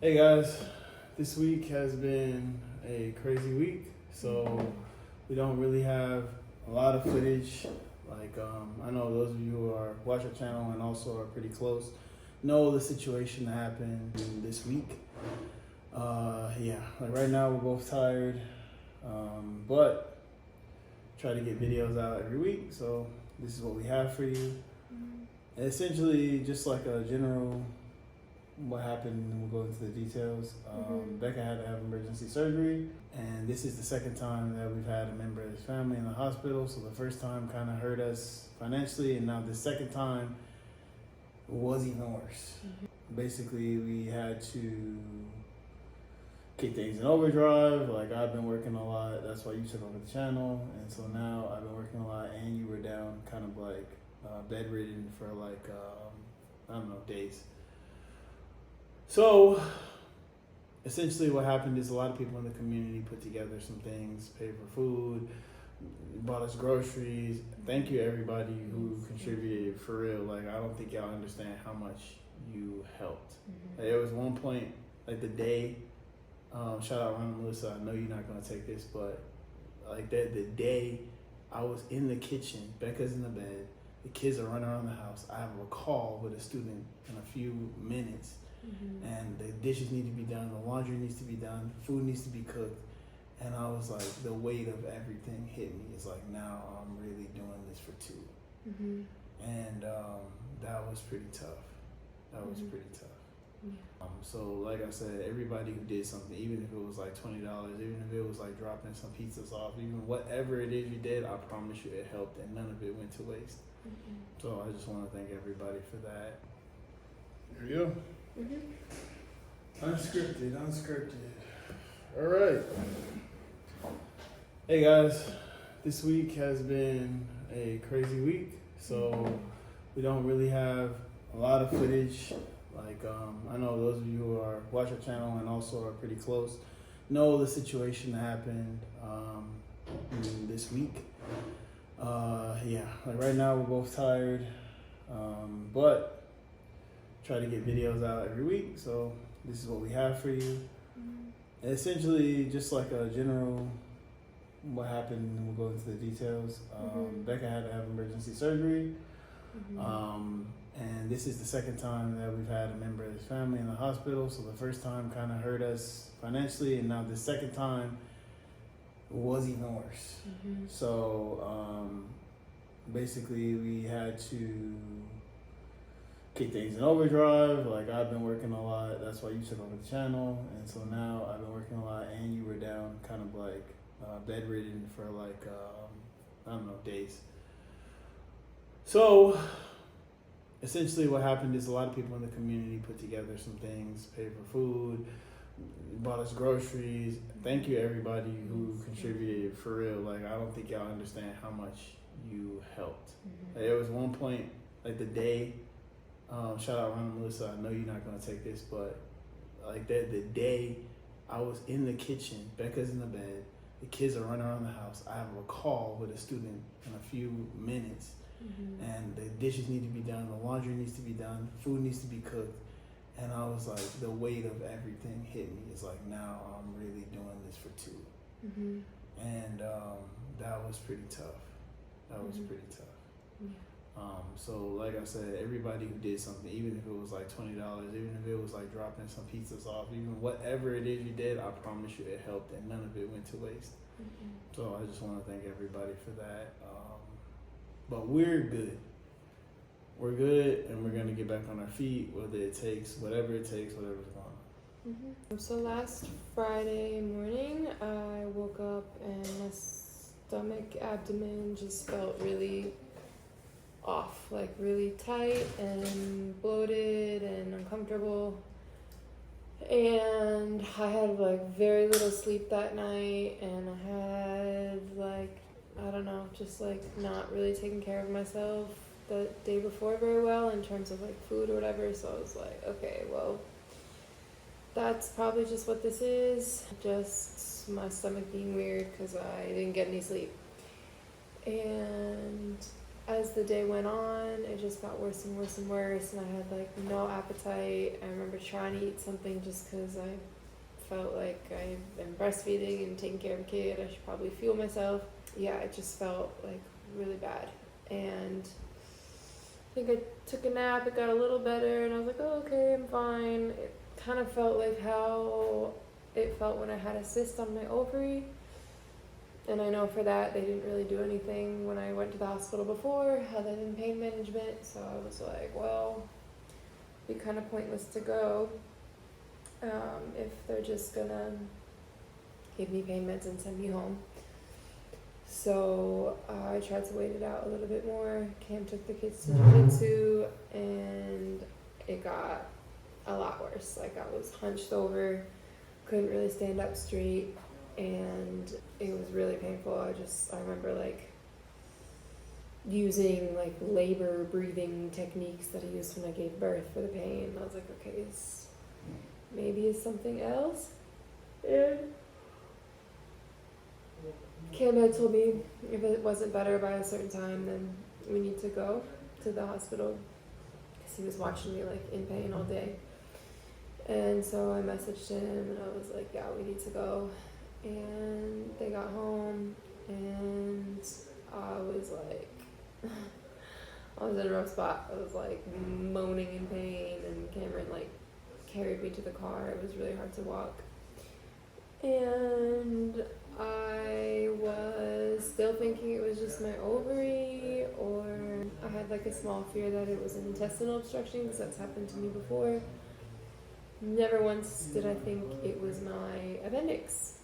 Hey guys, this week has been a crazy week, so we don't really have a lot of footage. I know those of you who are watch our channel and also are pretty close know the situation that happened this week. Right now we're both tired, but try to get videos out every week. So this is what we have for you. Essentially, just like a general what happened, and we'll go into the details. Bekah had to have emergency surgery, and this is the second time that we've had a member of his family in the hospital. So the first time kind of hurt us financially, and now the second time was even worse. Basically, we had to kick things in overdrive. Like, I've been working a lot, that's why you took over the channel, and so now I've been working a lot, and you were down kind of like bedridden for days. So essentially what happened is a lot of people in the community put together some things, paid for food, bought us groceries. Thank you everybody who contributed, for real. Like, I don't think y'all understand how much you helped. Like, there was one point, like the day, shout out Ron and Melissa, I know you're not gonna take this, but like the day I was in the kitchen, Becca's in the bed, the kids are running around the house, I have a call with a student in a few minutes. And the dishes need to be done, the laundry needs to be done, food needs to be cooked. And I was like, the weight of everything hit me. It's like, now I'm really doing this for two. And that was pretty tough. So like I said, everybody who did something, even if it was like $20, even if it was like dropping some pizzas off, even whatever it is you did, I promise you it helped, and none of it went to waste. So I just want to thank everybody for that. Here we go. Unscripted. All right. Hey guys, this week has been a crazy week, so we don't really have a lot of footage. I know those of you who are watch our channel and also are pretty close know the situation that happened this week. Right now we're both tired, but try to get videos out every week. So this is what we have for you. Essentially, just like a general what happened, and we'll go into the details. Bekah had to have emergency surgery. And this is the second time that we've had a member of his family in the hospital. So the first time kind of hurt us financially, and now the second time was even worse. So basically we had to kick things in overdrive. Like, I've been working a lot, that's why you took over the channel, and so now I've been working a lot, and you were down kind of like bedridden for days. So essentially what happened is a lot of people in the community put together some things, paid for food, bought us groceries. Thank you everybody who contributed, for real. Like, I don't think y'all understand how much you helped. Like, there was one point, like the day, shout out Ron and Melissa, I know you're not gonna take this, but like the day I was in the kitchen, Becca's in the bed, the kids are running around the house, I have a call with a student in a few minutes. And the dishes need to be done, the laundry needs to be done, food needs to be cooked. And I was like, the weight of everything hit me. It's like, now I'm really doing this for two. And that was pretty tough. So like I said, everybody who did something, even if it was like $20, even if it was like dropping some pizzas off, even whatever it is you did, I promise you it helped, and none of it went to waste. So I just want to thank everybody for that. But we're good, and we're gonna get back on our feet, whether it takes, whatever's going on. So last Friday morning, I woke up and my abdomen just felt really off, like really tight and bloated and uncomfortable. And I had like very little sleep that night, and I had just not really taking care of myself the day before very well in terms of like food or whatever. So I was like, okay, well, that's probably just what this is, just my stomach being weird because I didn't get any sleep. And as the day went on, it just got worse and worse and worse, and I had like no appetite. I remember trying to eat something just because I felt like I've been breastfeeding and taking care of a kid. I should probably fuel myself. Yeah, it just felt like really bad. And I think I took a nap, it got a little better, and I was like, oh, okay, I'm fine. It kind of felt like how it felt when I had a cyst on my ovary. And I know for that, they didn't really do anything when I went to the hospital before, other than pain management. So I was like, well, it'd be kind of pointless to go if they're just gonna give me pain meds and send me home. So I tried to wait it out a little bit more. Cam took the kids to jiu-jitsu, and it got a lot worse. Like, I was hunched over, couldn't really stand up straight, and it was really painful. I remember like using like labor breathing techniques that I used when I gave birth for the pain. I was like, okay, this maybe is something else. And Cam had told me if it wasn't better by a certain time, then we need to go to the hospital, because he was watching me like in pain all day. And so I messaged him and I was like, yeah, we need to go. And they got home, and I was like, I was in a rough spot. I was like moaning in pain, and Cameron like carried me to the car. It was really hard to walk. And I was still thinking it was just my ovary, or I had like a small fear that it was an intestinal obstruction, because that's happened to me before. Never once did I think it was my appendix.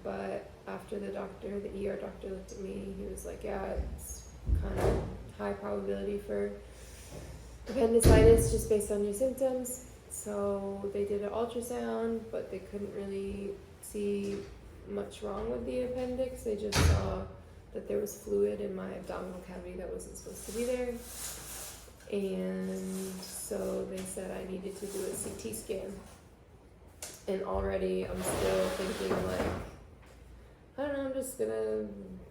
But after the ER doctor looked at me, he was like, yeah, it's kind of high probability for appendicitis just based on your symptoms. So they did an ultrasound, but they couldn't really see much wrong with the appendix. They just saw that there was fluid in my abdominal cavity that wasn't supposed to be there. And so they said I needed to do a CT scan. And already I'm still thinking like, I don't know, I'm just gonna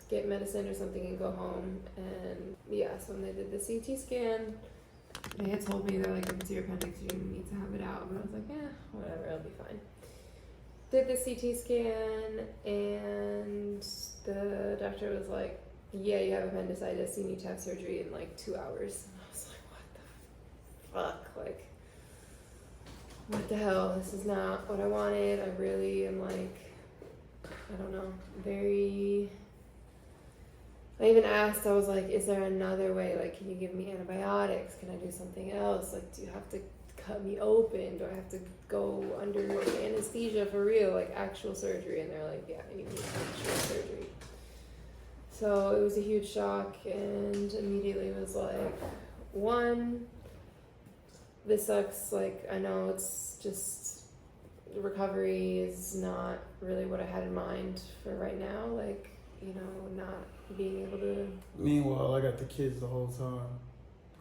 get medicine or something and go home. And yeah, so when they did the CT scan, they had told me, they're like, if it's your appendix, you need to have it out. But I was like, yeah, whatever, it'll be fine. Did the CT scan, and the doctor was like, yeah, you have appendicitis, you need to have surgery in like 2 hours. And I was like, what the fuck? Like, what the hell? This is not what I wanted. I really am like, I don't know, I even asked, I was like, is there another way? Like, can you give me antibiotics? Can I do something else? Like, do you have to cut me open? Do I have to go under like anesthesia for real? Like, actual surgery? And they're like, yeah, you need actual surgery. So it was a huge shock, and immediately was like, one, this sucks. Like, I know it's just, recovery is not really what I had in mind for right now. Like, you know, not being able to. Meanwhile, I got the kids the whole time,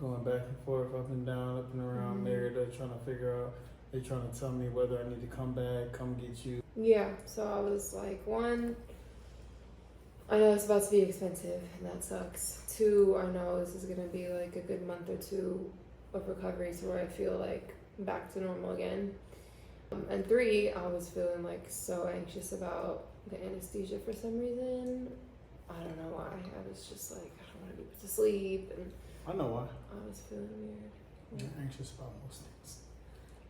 going back and forth, up and down, up and around Mérida, trying to figure out. They're trying to tell me whether I need to come back, come get you. Yeah, so I was like, one, I know it's about to be expensive, and that sucks. Two, I know this is gonna be like a good month or two of recovery to where I feel like back to normal again. And three, I was feeling like so anxious about the anesthesia for some reason. I don't know why. I was just like, I don't want to be put to sleep, and I know why. I was feeling weird. You're anxious about most things.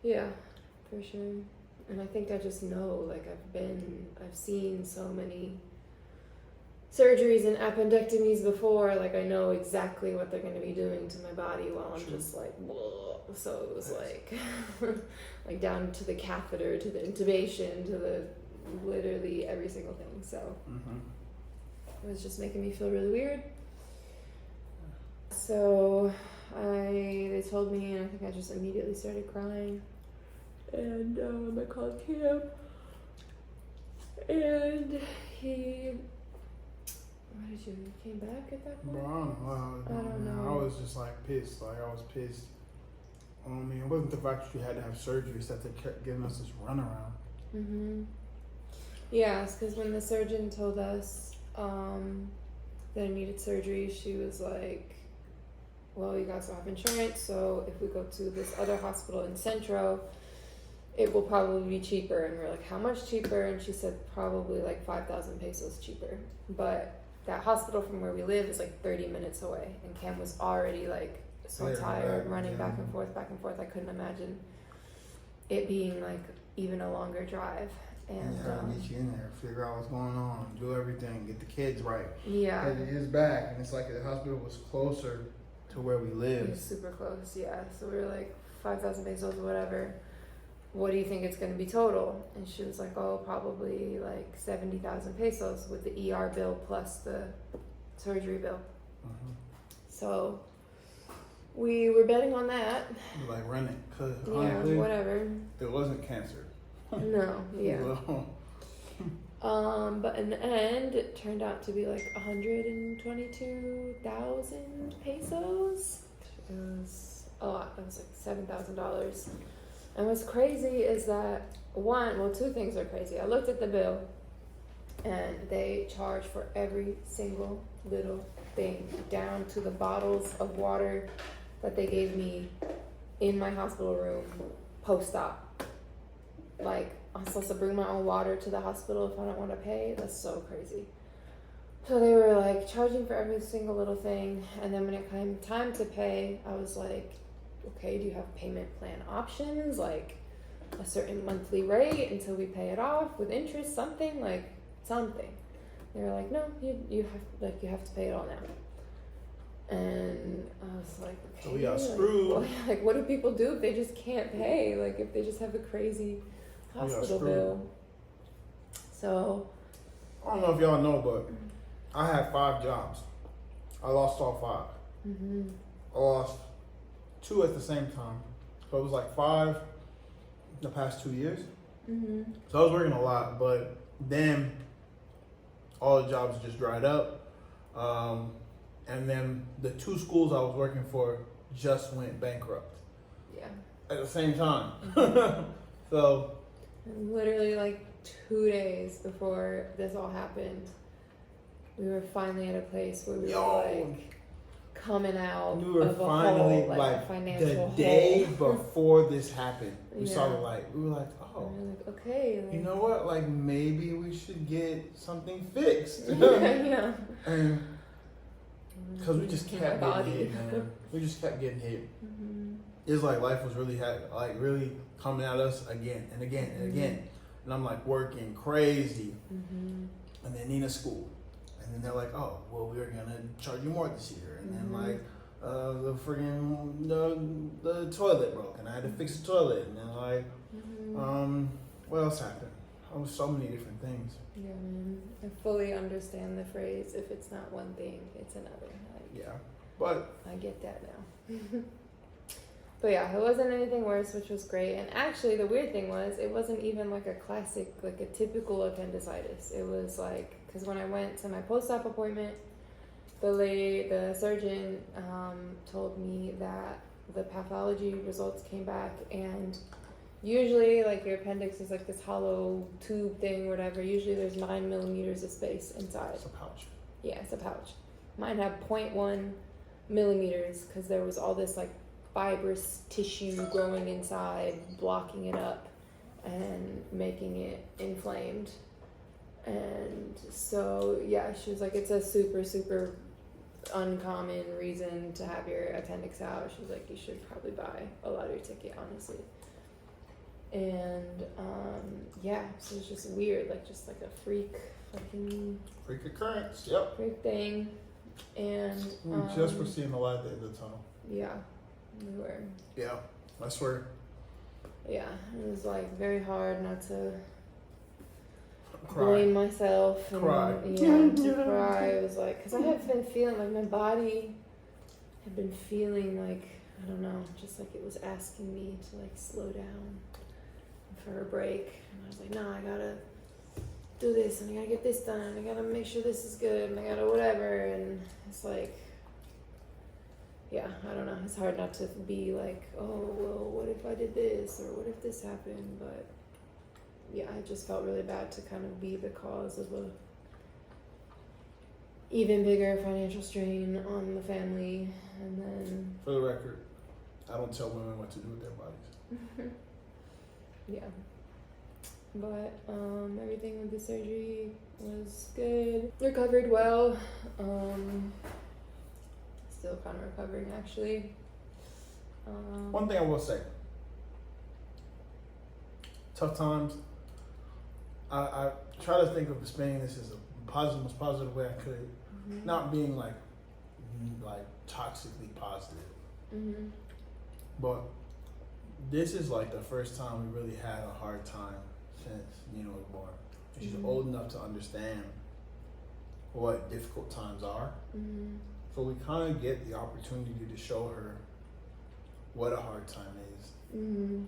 Yeah, for sure. And I think I just know, like, I've seen so many surgeries and appendectomies before. Like, I know exactly what they're going to be doing to my body while I'm just like, whoa. So it was like, like down to the catheter, to the intubation, to the literally every single thing. So it was just making me feel really weird. So they told me, and I think I just immediately started crying. And I called Cam, and he, what did you, came back at that point? Bro, I don't know. I was just like pissed. Like, I was pissed. I mean, it wasn't the fact that you had to have surgery, it's that they kept giving us this runaround. Yeah, it's because when the surgeon told us that I needed surgery, she was like, well, you guys don't have insurance, so if we go to this other hospital in Centro, it will probably be cheaper. And we're like, how much cheaper? And she said probably like 5,000 pesos cheaper. But that hospital from where we live is like 30 minutes away, and Cam was already like so tired, running back and forth. I couldn't imagine it being like even a longer drive. And get you in there, figure out what's going on, do everything, get the kids right. Yeah. It is back, and it's like the hospital was closer to where we live. It was super close, yeah. So we were like 5,000 pesos or whatever. What do you think it's going to be total? And she was like, oh, probably like 70,000 pesos with the ER bill plus the surgery bill. Mm-hmm. So we were betting on that. Like, run it, cause Yeah, honestly, whatever. it wasn't cancer. No, yeah. Well, But in the end, it turned out to be like 122,000 pesos. It was a lot. It was like $7,000. And what's crazy is that two things are crazy. I looked at the bill, and they charge for every single little thing, down to the bottles of water that they gave me in my hospital room post-op. Like, I'm supposed to bring my own water to the hospital if I don't want to pay. That's so crazy. So they were like charging for every single little thing. And then when it came time to pay, I was like, okay, do you have payment plan options? Like a certain monthly rate until we pay it off with interest, something. They were like, no, you have to pay it all now. And I was like, okay. So we got screwed. Like, what do people do if they just can't pay? Like, if they just have a crazy hospital bill. So I don't know if y'all know, but I had 5 jobs. I lost all 5. Mm-hmm. I lost 2 at the same time. So it was like 5 the past 2 years. Mm-hmm. So I was working a lot, but then all the jobs just dried up. And then the 2 schools I was working for just went bankrupt. Yeah. At the same time. Mm-hmm. So literally like 2 days before this all happened, we were finally at a place where we were like coming out we were of a finally hole, like a financial the day hole. before this happened. We saw the Yeah. light. We were like, oh, And we were like, okay, like, you know what? Like, maybe we should get something fixed. yeah. And because we just My kept body. getting hit, man. We just kept getting hit. Mm-hmm. It's like life was really really coming at us again and again and again. And I'm like working crazy. Mm-hmm. And then need a school. And then they're like, oh, well, we're gonna charge you more this year. And then like the friggin' the toilet broke, and I had to fix the toilet. And then like, what else happened? Oh, so many different things. Yeah, man. I fully understand the phrase, if it's not one thing, it's another. Like, Yeah, but I get that now. But yeah, it wasn't anything worse, which was great. And actually, the weird thing was, it wasn't even like a classic, like a typical appendicitis. It was like, because when I went to my post-op appointment, the surgeon told me that the pathology results came back, and usually, like, your appendix is like this hollow tube thing, whatever. Usually there's 9 millimeters of space inside. it's a pouch. Yeah, it's a pouch. Mine had 0.1 millimeters because there was all this like fibrous tissue growing inside, blocking it up and making it inflamed. And so, yeah, she was like, it's a super, super uncommon reason to have your appendix out. She was like, you should probably buy a lottery ticket, honestly. And yeah, so it's just weird, like just like a freak occurrence. Yep. freak thing. And We just were seeing the light at the end of the tunnel. yeah, we were. Yeah, I swear. Yeah, it was like very hard not to Cry. blame myself and Cry. to cry. It was like, because I have been feeling like my body had been feeling like, I don't know, just like it was asking me to like slow down for a break. And I was like, no, I gotta do this and I gotta get this done and I gotta make sure this is good and I gotta whatever. And it's like, yeah, I don't know, it's hard not to be like, oh, well, what if I did this or what if this happened? But yeah, I just felt really bad to kind of be the cause of a even bigger financial strain on the family, and then For the record, I don't tell women what to do with their bodies. yeah. But everything with the surgery was good. Recovered well. Still kind of recovering actually. One thing I will say, tough times. I try to think of explaining this as a most positive way I could, not being like toxically positive. Mm-hmm. But this is like the first time we really had a hard time since Nina was born. She's old enough to understand what difficult times are. Mm-hmm. So we kind of get the opportunity to show her what a hard time is. Mm-hmm.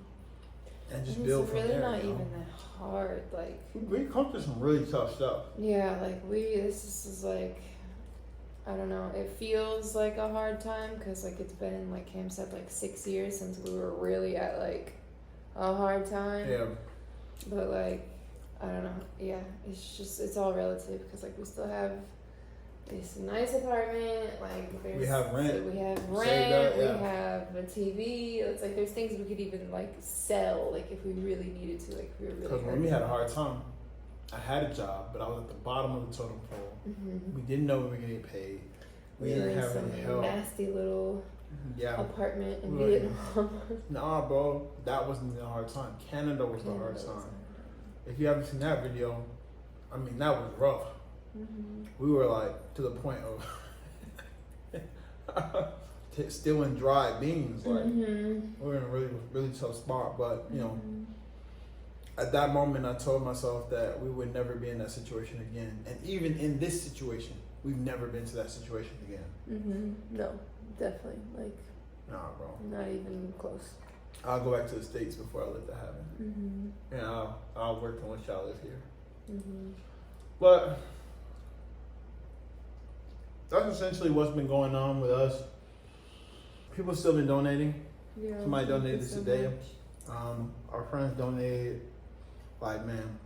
And just and build it's from really there. not You know? even that hard. Like, we come through some really tough stuff. yeah, like this is like, I don't know. It feels like a hard time because like it's been, like Cam said, like 6 years since we were really at like a hard time. Yeah. But like, I don't know. Yeah, it's all relative because like we still have this nice apartment. Like We have rent. We have Saved rent. up, yeah. We have a TV. It's like there's things we could even like sell, like if we really needed to. Like if we were really. Because when we had a hard time, I had a job, but I was at the bottom of the totem pole. Mm-hmm. We didn't know we were gonna get paid. We were didn't in have some any help. nasty little Yeah. apartment in Right. Vietnam. Nah, bro, that wasn't the hard time. Canada was the hard time. If you haven't seen that video, I mean, that was rough. Mm-hmm. We were like to the point of stealing dry beans. Like Mm-hmm. we were in a really, really tough spot. But you know, Mm-hmm. at that moment, I told myself that we would never be in that situation again. And even in this situation, we've never been to that situation again. Mm-hmm. No, definitely. Like, Nah, bro. not even close. I'll go back to the States before I let that happen. Mm-hmm. And I'll work on let y'all live here. Mm-hmm. But that's essentially what's been going on with us. People still been donating. Yeah. Somebody thank donated you so today. much. Our friends donated. Like, man,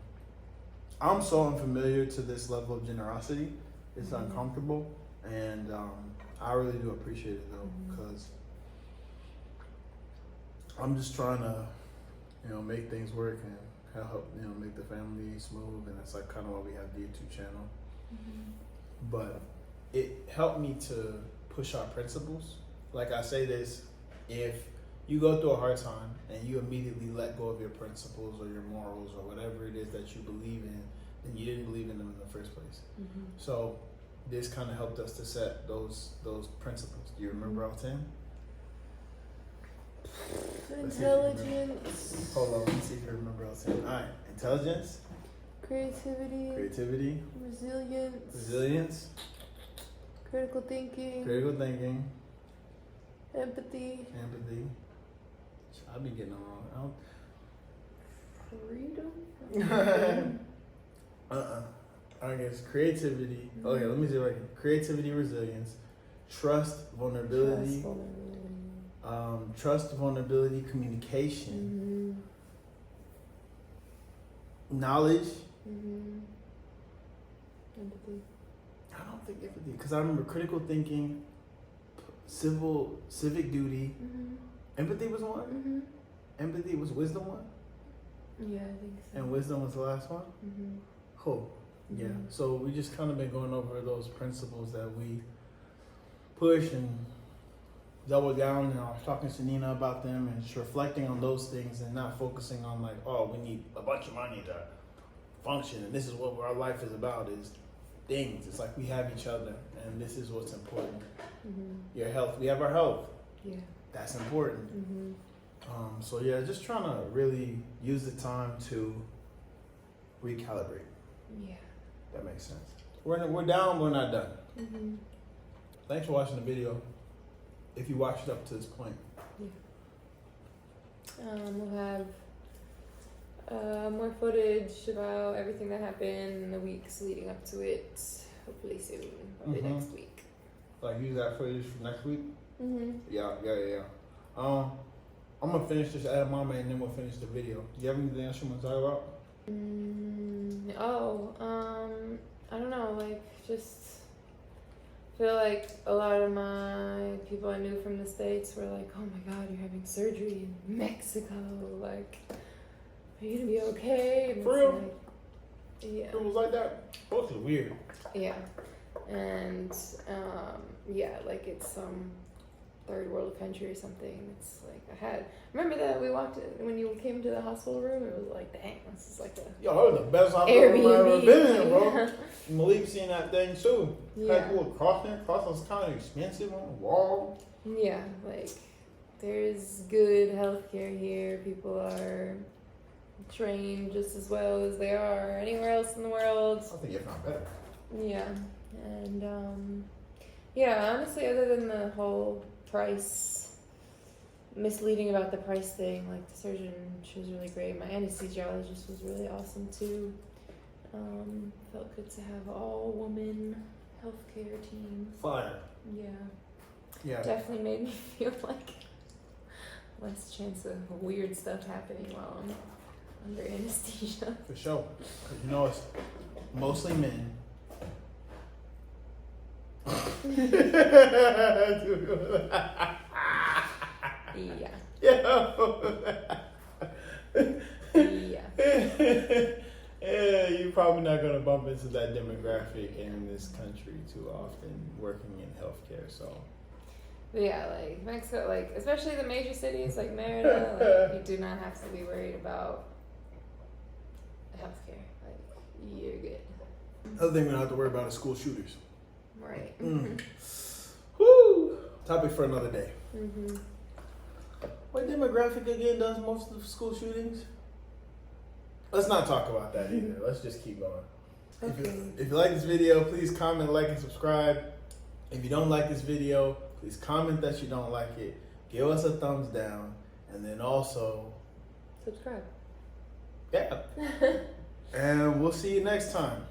I'm so unfamiliar to this level of generosity. It's Mhm. uncomfortable, and I really do appreciate it though, Mhm. because I'm just trying to, make things work and help, make the family smooth, and that's like kind of why we have the YouTube channel. Mhm. But it helped me to push our principles. Like I say this, if you go through a hard time and you immediately let go of your principles or your morals or whatever it is that you believe in, then you didn't believe in them in the first place. Mhm. So this kind of helped us to set those principles. Do you remember all 10? Intelligence, Hold on, let me see if you remember all 10. All right, intelligence, creativity, resilience, critical thinking, empathy, I be getting them wrong. freedom. I guess creativity. Okay, let me see if I can. Creativity, resilience, trust, vulnerability, communication, knowledge. Mm-hmm. Empathy. I don't think empathy, because I remember critical thinking, civic duty. Mm-hmm. Empathy was one. Mm-hmm. Empathy was wisdom one, Yeah, I think so. and wisdom was the last one. Mm-hmm. Cool. Yeah. Mhm. So we just kind of been going over those principles that we push and double down. And I was talking to Nina about them and just reflecting on those things and not focusing on like, oh, we need a bunch of money to function and this is what our life is about, is things. It's like we have each other and this is what's important. Mm-hmm. Your health. We have our health. Yeah. That's important. Mm-hmm. So yeah, just trying to really use the time to recalibrate. Yeah. That makes sense. We're down, we're not done. Mm-hmm. Thanks for watching the video. If you watched up to this point. We'll have more footage about everything that happened in the weeks leading up to it. Hopefully soon, probably Mhm. next week. Like use that footage for next week. Mm-hmm. Yeah. I'm gonna finish this Adam Mama and then we'll finish the video. Do you have anything else you want to talk about? I don't know, like just feel like a lot of my people I knew from the States were like, oh my God, you're having surgery in Mexico. Like, are you gonna be okay? And For it's real? like, yeah. It was like that. Both is weird. Yeah. And, yeah, like it's some third world country or something. It's like remember that we walked in, when you came to the hospital room, it was like, dang, this is like a Yo, that was the best hospital room I've ever been in, bro. Yeah. Malik seen that thing too. Yeah. Had cool crossing. Crossing was kind of expensive on the wall. Yeah, like there's good healthcare here. People are trained just as well as they are anywhere else in the world. I think if not better. Yeah, and yeah, honestly, other than the whole price, misleading about the price thing, like the surgeon, she was really great. My anesthesiologist was really awesome too. Felt good to have all woman healthcare team. Fire. Yeah. Yeah. Definitely made me feel like less chance of weird stuff happening while I'm under anesthesia. For sure. 'Cause you know it's mostly men. Yeah. Yeah. Yeah, you're probably not gonna bump into that demographic in this country too often, working in healthcare. So. But yeah, like Mexico, like especially the major cities like Mérida, like you do not have to be worried about healthcare. Like you're good. Other thing we don't have to worry about is school shooters. Right. Woo! Topic for another day. Mm-hmm. What demographic again does most of the school shootings? Let's not talk about that either. Let's just keep going. Okay. If you like this video, please comment, like, and subscribe. If you don't like this video, please comment that you don't like it. Give us a thumbs down. And then also... Subscribe. Yeah. And we'll see you next time.